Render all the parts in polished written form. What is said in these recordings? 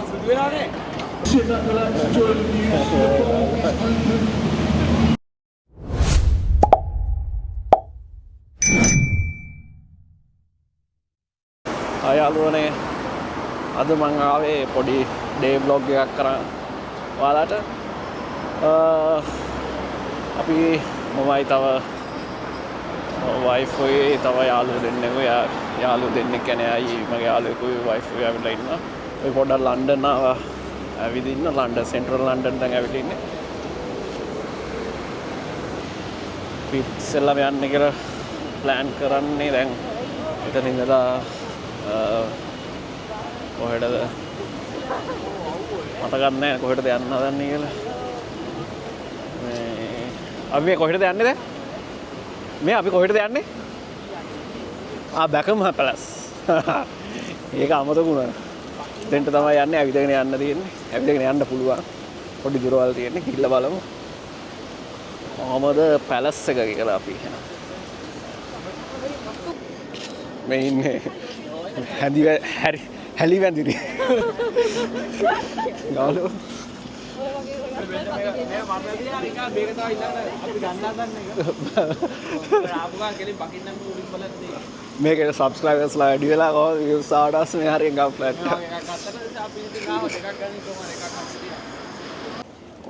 Sit back, relax, enjoy the views. The bar is open. අයාලුවනේ අද මං ආවේ පොඩි ඩේ බ්ලොග් එකක් කරන්න ඔයාලට අපි මමයි තව වයිෆුයි තව යාළුවෝ දෙන්නෙකුයි යාළුවෝ දෙන්නෙක් කියන්නේ අයි මගේ යාළුවෙකුයි වයිෆුයි ඇවිල්ලා ඉන්නවා ඔය පොඩ්ඩක් ලන්ඩන් ආවා ඇවිදින්න ලන්ඩන් සෙන්ට්‍රල් ලන්ඩන් දැන් ඇවිල්ලා ඉන්නේ අපි ඉස්සෙල්ලාම යන්න කියලා ප්ලෑන් කරන්නේ දැන් එතන ඉඳලා කොහෙටද මතක නැහැ කොහෙටද යන්න හදන්නේ කියලා අපි මේ කොහෙටද යන්නේ දැන් මේ අපි කොහෙටද යන්නේ බැකම් පැලස් ඒක අමතකුණා දෙන්න තමයි යන්නේ ඇවිදගෙන යන්න තියෙන්නේ ඇවිදගෙන යන්න පුළුවන් පොඩි දුරවල් තියෙන්නේ ගිහිල්ලා බලමු කොහමද පැලස් එක කියලා අපි මේ ඉන්නේ හැලි වැඳිරි ගාලෝ මේක සබ්ස්ක්‍රයිබර්ස්ලා වැඩි වෙලා කොහොමද views ආවටස් මේ හරියෙන් ගම් ෆ්ලැට්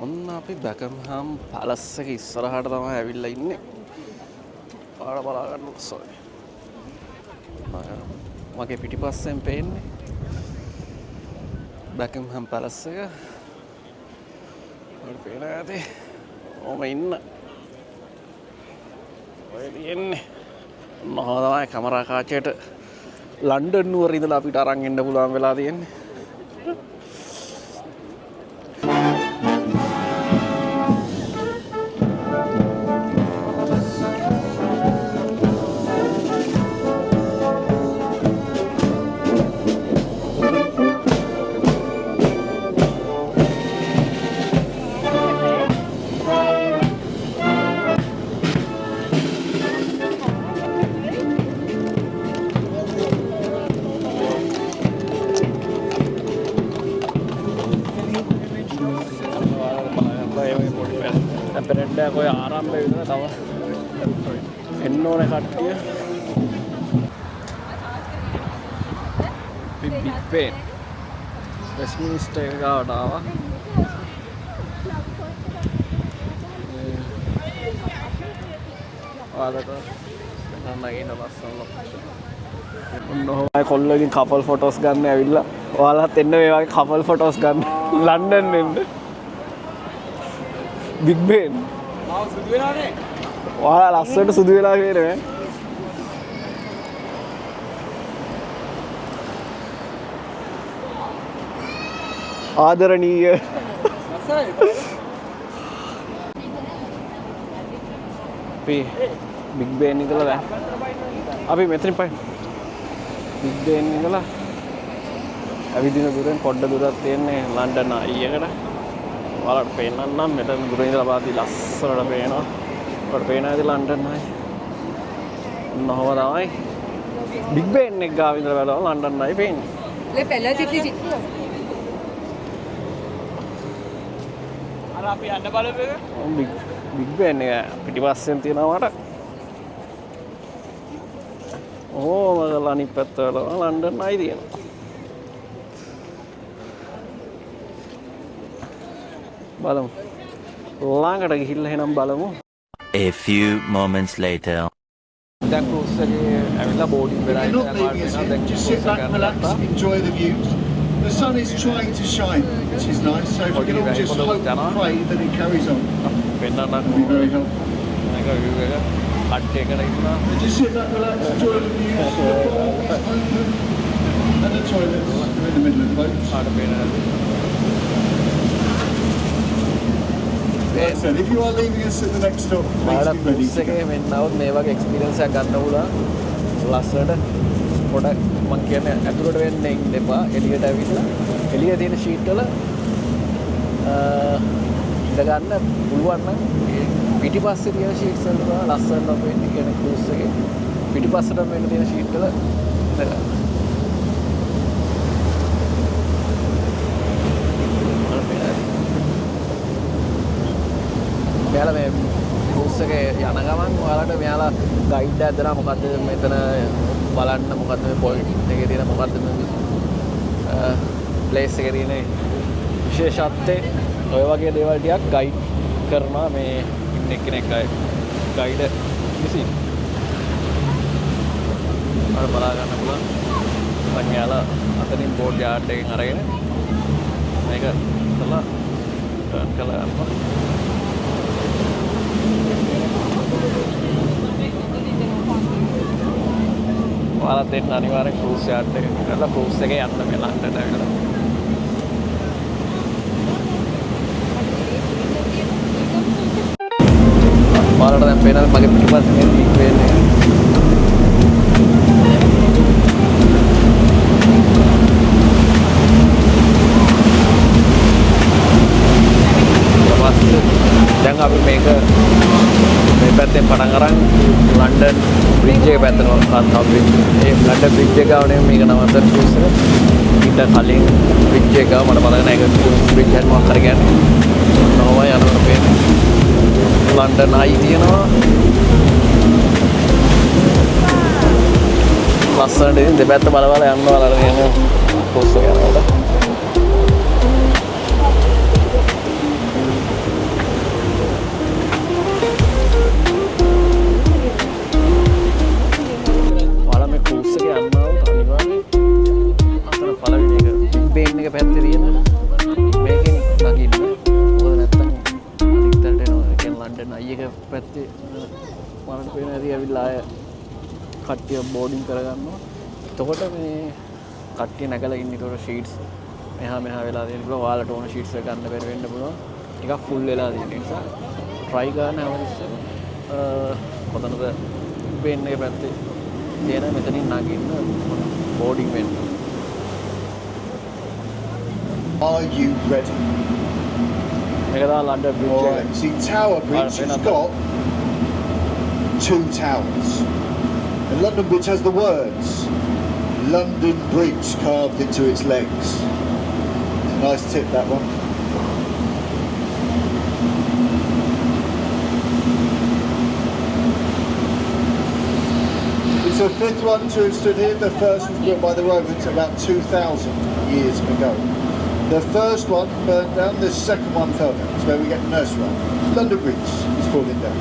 ඔන්න අපි බැකම්හම් පැලස් එක ඉස්සරහට තමයි ඇවිල්ලා ඉන්නේ පාර බලා ගන්න උත්සාහය මගේ පිටිපස්සෙන් පේන්නේ බැකම්හම් පැලස් එක ඔය පේන ඇති ඔම ඉන්න ඔය තියෙන්නේ මොහොම තමයි කැමරා කාචයට ලන්ඩන් නුවර ඉඳලා අපිට අරන් එන්න පුළුවන් වෙලා තියෙන්නේ කොයි ආරම්භය විතර තව එන්න ඕනේ කට්ටිය බිග් බෙන් වෙස්ට්මින්ස්ටර් එක ගාවට ආවා ආලට නන්නගෙන ලස්සන ලොකේෂන් ඔන්න ඔහොමයි කොල්ලෝගෙන් කපල් ෆොටෝස් ගන්න ඇවිල්ලා ඔයාලත් එන්න මේ වගේ කපල් ෆොටෝස් ගන්න ලන්ඩන් එන්න බිග් බෙන් ඔයාලා ලස්සනට සුදු වෙලා කියනවා ආදරණීය අපි බිග් බෙන් ඉඳලා දැන් අපි මෙතනින් පයින් බිග් බෙන් ඉඳලා ඇවිදින දුරෙන් පොඩ්ඩ දුරක් තියෙන්නේ ලන්ඩන් අයියකට ඔයාලට පේන්නම් මෙතන දුරින් ඉඳලා බලද්දි ලස්සනට පේනවා. ඔයාලට පේනවා ඇති ලන්ඩන් ආයි. ඔන්නෝම තමයි බිග් බෙන් එක ගාව ඉඳලා බලනවා ලන්ඩන් ආයි පේන්නේ. ले पहला चिट्ठी අර අපි යන්න බලපු එක බිග් බෙන් එක පිටිපස්සෙන් තියෙනවා මට. ඕම ගලා අනිත් පැත්ත වල ලන්ඩන් ආයි තියෙනවා. බලමු ළඟට ගිහිල්ලා එහෙනම් බලමු A few moments later දැන් ක්‍රූස් එකේ ඇවිල්ලා බෝඩින් වෙලා ඉන්නවා Just sit back, relax, enjoy the views. The sun is trying to shine, which is nice. So if we can all just hope and pray that it carries on. පෙන්නන්න That'd be very helpful. මේක view එක cut එකකට ඉන්නවා Just sit back, relax, enjoy the views. The bar is open, and the toilets are in the middle of the boat. ආට පේනවා Like I said, if you are leaving us at the next stop, please be ready cruise to එකේ go. මෙන්නවත් මේ වගේ experience එකක් ගන්න පුළුවන් ලස්සනට පොඩක් මම කියන්නේ ඇතුළට වෙන්න ඉන්න එපා එළියට ඇවිල්ලා එළිය තියෙන ෂීට් වල ඉඳ ගන්න පුළුවන් නම් පිටිපස්සේ තියෙන ෂීට්ස් වල ලස්සනට වෙන්නේ කියන්නේ ක්‍රූස් එකේ පිටිපස්සට වෙන්න තියෙන ෂීට් වල ඉඳ ගන්න ඔයාලා මේ ක්‍රූස් එකේ යන ගමන් ඔයාලට මෙයාලා ගයිඩ් එකක් දෙනවා මොකද්ද මෙතන බලන්න මොකද්ද මේ පොයින්ට් එකේ තියෙන මොකද්ද මේ ප්ලේස් එකේ තියෙන විශේෂත්වය ඔය වගේ දේවල් ටිකක් ගයිඩ් කරනවා මේ ඉන්න එක්කෙනෙක් ගයිඩ් විසින් අර බලා ගන්න පුළුවන් මම යාලා අතනින් බෝඩ් යාඩ් එකෙන් අරගෙන මේක කරලා ටර්න් කරලා යනවා ඔයාලා දෙන්න අනිවාර්යෙන් ක්‍රූස් යාඩ් එක කරලා ක්‍රූස් එකේ යන්න මේ ලන්ඩන්ට ඇවිල්ලා ඔයාලට දැන් පේනද මගේ පිටිපස්සේ මේ බිග් වෙන්නේ දැන් අපි මේක මේ පැත්තෙන් පටන් අරන් ලන්ඩන් බ්‍රිජ් එක පැත්තට යනවා බ්‍රිජ් ඒ ලන්ඩන් බ්‍රිජ් එක ගානේ මේක නවත්තන ක්‍රූස් එක ඊට කලින් බ්‍රිජ් එක මට මතක නැහැ ඒක බ්‍රිජ් එක මොකක් හරි කියන්නේ තමයි යනකොට පේන්නේ ලන්ඩන් ආයි තියෙනවා ලස්සනට ඉතින් දෙපැත්ත බල බල යන්න බලලා යන ක්‍රූස් එක යනකොට පැත්තේ තියෙන මේකෙන් නගින්න මොකද නැත්තම් අනිත් පැත්තට එනවා ඒ කියන්නේ ලන්ඩන් අයියක පැත්තේ මරණ පේන ඇති ඇවිල්ලා ආය කට්ටිය බෝඩින් කරගන්නවා එතකොට මේ කට්ටිය නැගලා ඉන්න ඒතකොට ෂීට්ස් මෙහා වෙලා තියෙන පුළුවන් ඔයාලට ඕන ෂීට්ස් එක ගන්න බැරි වෙන්න පුළුවන් ටිකක් ෆුල් වෙලා තියෙන නිසා try ගන්න හැමතිස්සෙම කොතනද බේන් එක පැත්තේ තියෙන මෙතනින් නගින්න බෝඩින් වෙන්න Are you ready? London Bridge. All right. See, Tower Bridge has got 2 towers. And London Bridge has the words London Bridge carved into its legs. It's a nice tip, that one. It's the 5th one to have stood here. The first was built by the Romans about 2,000 years ago. The first one burned down, the second one fell down. It's where we get the nursery rhyme. London Bridge is falling down.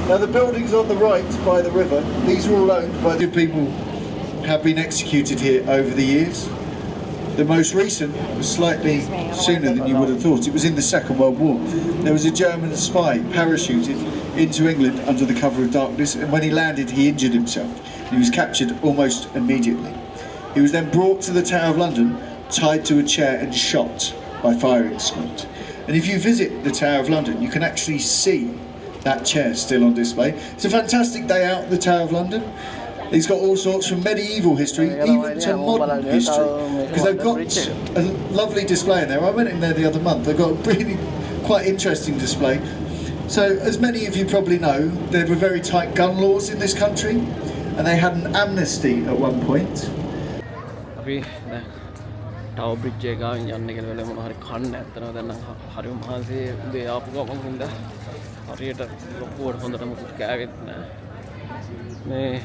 Now the buildings on the right by the river, these are all owned by the people who have been executed here over the years. The most recent was slightly sooner than you would have thought. It was in the Second World War. There was a German spy parachuted into England under the cover of darkness, and when he landed he injured himself. He was captured almost immediately. He was then brought to the Tower of London, tied to a chair and shot by firing squad. And if you visit the Tower of London, you can actually see that chair still on display. It's a fantastic day out at the Tower of London. It's got all sorts from medieval history even to modern history, because they've got a lovely display in there. I went in there the other month. They've got a really quite interesting display. So as many of you probably know, there were very tight gun laws in this country, and they had an amnesty at one point. Tower bridge එක ගාවින් යන්න කියලා වෙලේ මොන හරි කන්න ඇත්තනවා දැන් නම් හරිම මහන්සියේ උදේ ආපු ගමන් හින්දා හරියට ලොකුවට හොඳට මුකුත් කෑවෙත් නැහැ මේ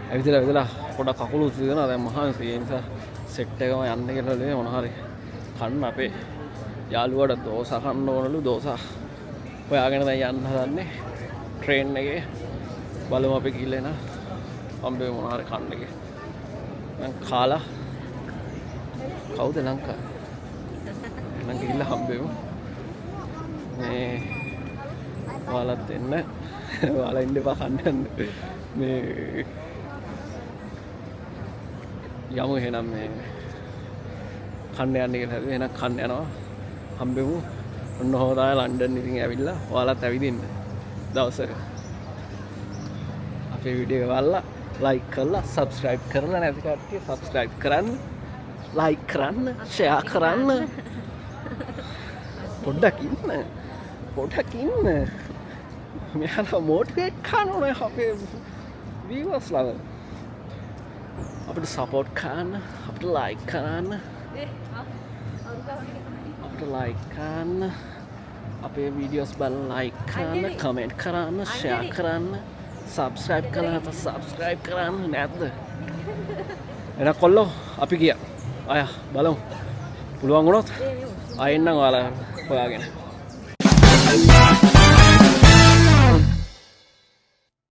ඇවිදලා පොඩක් කකුළු උස්සනවා දැන් මහන්සි ඒ නිසා සෙට් එකම යන්න කියලා වෙලේ මොන හරි කන්න අපේ යාළුවාට දෝසා කන්න ඕනලු දෝසා හොයාගෙන දැන් යන්න හදන්නේ ට්‍රේන් එකේ බලමු අපි ගිහලා එන හම්බෙමු මොන හරි කන්න එකේ දැන් කාලා කවුද ලංකා නම් ගිහිල්ලා හම්බෙමු මේ ඔයාලත් එන්න ඔයාලා ඉන්න එපා කන්න යන්න මේ යමු එහෙනම් මේ කන්න යන්න කියලා හරි එහෙනම් කන්න යනවා හම්බෙමු ඔන්න ඔහොම තමයි ලන්ඩන් ඉතින් ඇවිල්ලා ඔයාලත් ඇවිදින්න දවසක අපේ වීඩියෝ එක බලලා ලයික් කරලා සබ්ස්ක්‍රයිබ් කරලා නැති කට්ටිය සබ්ස්ක්‍රයිබ් කරන්න like කරන්න share කරන්න පොඩ්ඩක් ඉන්න මෙයාලා මොටිවේට් කරන්න ඕනේ අපේ viewers ලා අපිට support කරන්න අපිට like කරන්න අපිට like කරන්න අපේ වීඩියෝස් බලන්න ලයික් කරන්න කමෙන්ට් කරන්න ෂෙයා කරන්න සබස්ක්‍රයිබ් කරන්න සබස්ක්‍රයිබ් කරන්න නැද්ද එන කොල්ලෝ අපි ගියා අය බලමු පුළුවන් වුණොත් ආයෙන්නම් ඔයාලා හොයාගෙන